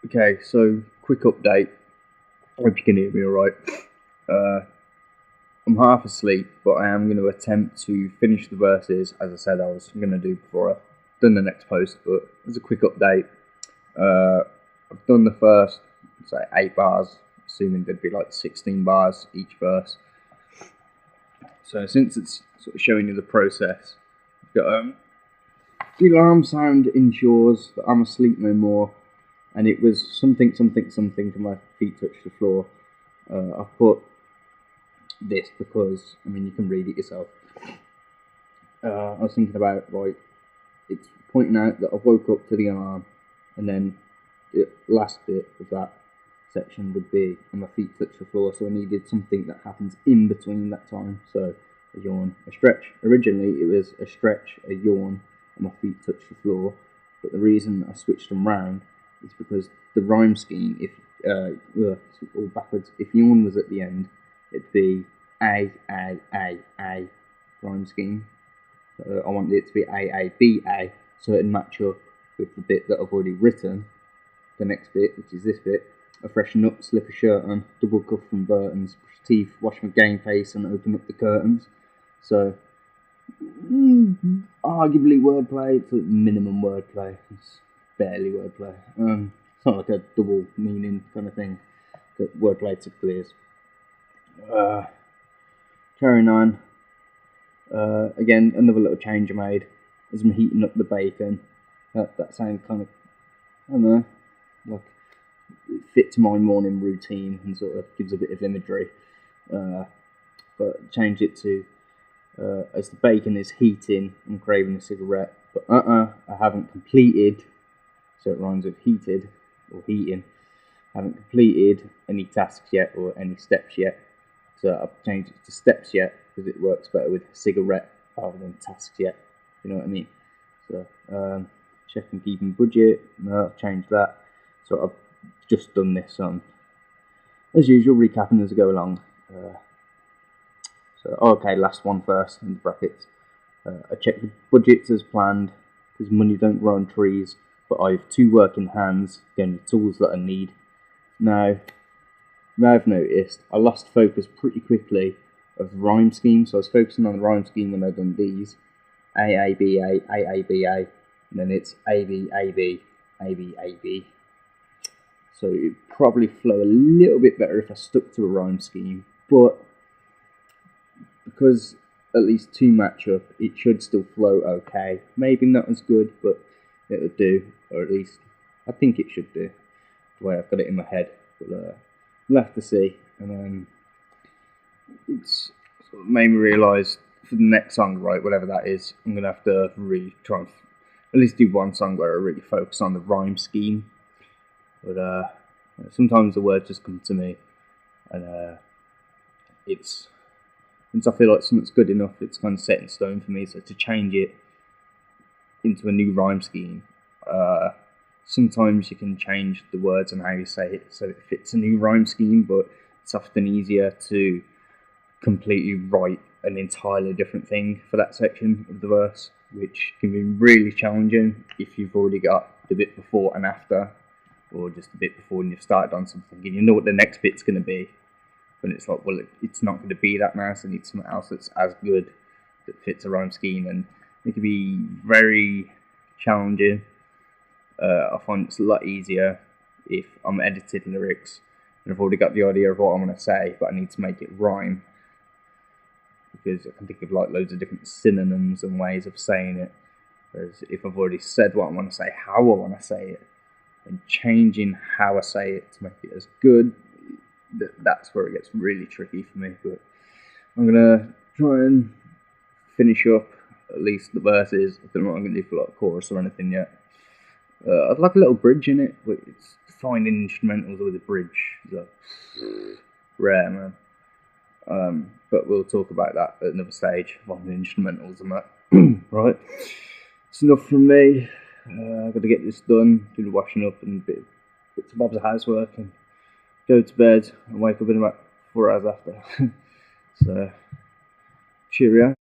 Okay, so quick update. I hope you can hear me alright. I'm half asleep, but I am going to attempt to finish the verses as I said I was going to do before I've done the next post. But as a quick update, I've done the first, say, 8 bars, assuming there'd be like 16 bars each verse. So since it's sort of showing you the process, I've got the alarm sound ensures that I'm asleep no more. And it was something, and my feet touched the floor. I've put this because, I mean, you can read it yourself. I was thinking about, like, it's pointing out that I woke up to the alarm, and then the last bit of that section would be, and my feet touched the floor, so I needed something that happens in between that time. So, a yawn, a stretch. Originally, it was a stretch, a yawn, and my feet touched the floor. But the reason I switched them round is because the rhyme scheme, if all backwards, if yawn was at the end, it'd be a rhyme scheme. I wanted it to be a, so it'd match up with the bit that I've already written. The next bit, which is this bit: I freshen up, slip a shirt on, double cuff from Burton's, brush teeth, wash my game face, and open up the curtains. So, arguably wordplay. It's like minimum wordplay. It's barely wordplay. It's not like a double meaning kind of thing that wordplay typically is. Carrying on. Again, another little change I made as I'm heating up the bacon. That sounds kind of, I don't know, like it fits my morning routine and sort of gives a bit of imagery. But change it to as the bacon is heating, I'm craving a cigarette. But I haven't completed. So it rhymes with heated or heating. I haven't completed any tasks yet or any steps yet. So I've changed it to steps yet because it works better with cigarette rather than tasks yet. You know what I mean? So check and keeping budget. No, I've changed that. So I've just done this on, as usual, recapping as I go along. Okay, last one first in the brackets. I check the budgets as planned because money don't grow on trees. But I have 2 working hands, again, the tools that I need. Now, I've noticed I lost focus pretty quickly of the rhyme scheme, so I was focusing on the rhyme scheme when I've done these. A, B, A, and then it's A, B, A, B, A, B, A, B. So it'd probably flow a little bit better if I stuck to a rhyme scheme, but because at least 2 match up, it should still flow okay. Maybe not as good, but it'll do, or at least I think it should do, the way I've got it in my head. But we'll have to see. And it's sort of made me realise for the next song, right, whatever that is, I'm going to have to really try and at least do one song where I really focus on the rhyme scheme. But sometimes the words just come to me, and it's, once I feel like something's good enough, it's kind of set in stone for me. So to change it into a new rhyme scheme, sometimes you can change the words and how you say it so it fits a new rhyme scheme, but it's often easier to completely write an entirely different thing for that section of the verse, which can be really challenging if you've already got the bit before and after, or just a bit before and you've started on something and you know what the next bit's going to be, but it's like, well, it's not going to be that nice. I need something else that's as good that fits a rhyme scheme, and it can be very challenging. I find it's a lot easier if I'm editing lyrics and I've already got the idea of what I'm going to say, but I need to make it rhyme, because I can think of like loads of different synonyms and ways of saying it. Whereas if I've already said what I want to say, how I want to say it, and changing how I say it to make it as good, that's where it gets really tricky for me. But I'm going to try and finish up at least the verses. I don't know what I'm going to do for like chorus or anything yet. I'd like a little bridge in it, but it's finding instrumentals with a bridge. So rare, man. But we'll talk about that at another stage, finding instrumentals and that. Right, it's enough from me. I've got to get this done, do the washing up and bits and bobs of housework, and go to bed and wake up in about 4 hours after. So, cheerio.